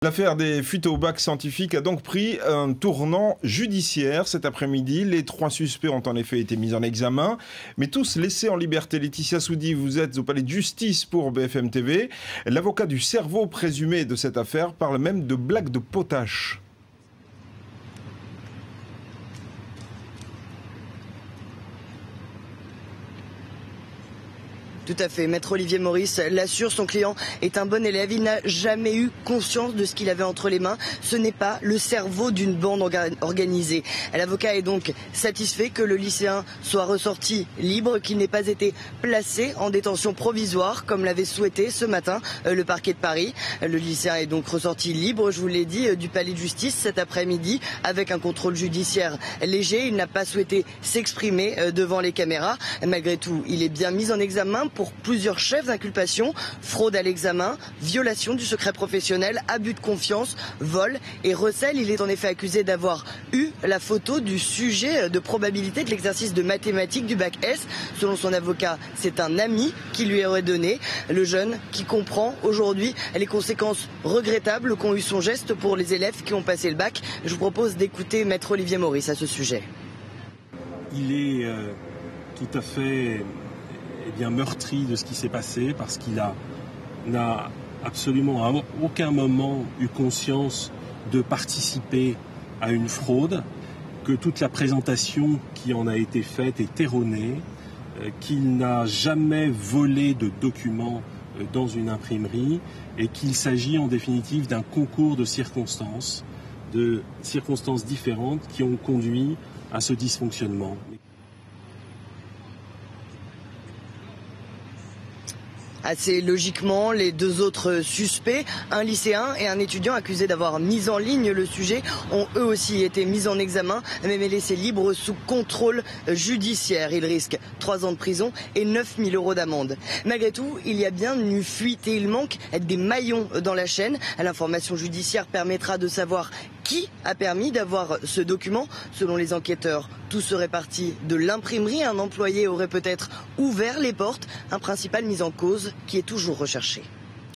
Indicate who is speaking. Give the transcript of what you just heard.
Speaker 1: L'affaire des fuites au bac scientifique a donc pris un tournant judiciaire cet après-midi. Les 3 suspects ont en effet été mis en examen, mais tous laissés en liberté. Laetitia Soudi, vous êtes au palais de justice pour BFM TV. L'avocat du cerveau présumé de cette affaire parle même de blague de potache.
Speaker 2: Tout à fait. Maître Olivier Maurice l'assure, son client est un bon élève. Il n'a jamais eu conscience de ce qu'il avait entre les mains. Ce n'est pas le cerveau d'une bande organisée. L'avocat est donc satisfait que le lycéen soit ressorti libre, qu'il n'ait pas été placé en détention provisoire, comme l'avait souhaité ce matin le parquet de Paris. Le lycéen est donc ressorti libre, je vous l'ai dit, du palais de justice cet après-midi, avec un contrôle judiciaire léger. Il n'a pas souhaité s'exprimer devant les caméras. Malgré tout, il est bien mis en examen pour plusieurs chefs d'inculpation, fraude à l'examen, violation du secret professionnel, abus de confiance, vol et recel. Il est en effet accusé d'avoir eu la photo du sujet de probabilité de l'exercice de mathématiques du bac S. Selon son avocat, c'est un ami qui lui aurait donné. Le jeune qui comprend aujourd'hui les conséquences regrettables qu'ont eu son geste pour les élèves qui ont passé le bac. Je vous propose d'écouter Maître Olivier Maurice à ce sujet.
Speaker 3: Il est tout à fait meurtri de ce qui s'est passé parce qu'il n'a absolument à aucun moment eu conscience de participer à une fraude, que toute la présentation qui en a été faite est erronée, qu'il n'a jamais volé de documents dans une imprimerie et qu'il s'agit en définitive d'un concours de circonstances différentes qui ont conduit à ce dysfonctionnement.
Speaker 2: Assez logiquement, les 2 autres suspects, un lycéen et un étudiant accusés d'avoir mis en ligne le sujet, ont eux aussi été mis en examen, mais laissés libres sous contrôle judiciaire. Ils risquent 3 ans de prison et 9 000 € d'amende. Malgré tout, il y a bien une fuite et il manque des maillons dans la chaîne. L'information judiciaire permettra de savoir qui a permis d'avoir ce document. Selon les enquêteurs, tout serait parti de l'imprimerie. Un employé aurait peut-être ouvert les portes. Un principal mis en cause qui est toujours recherché.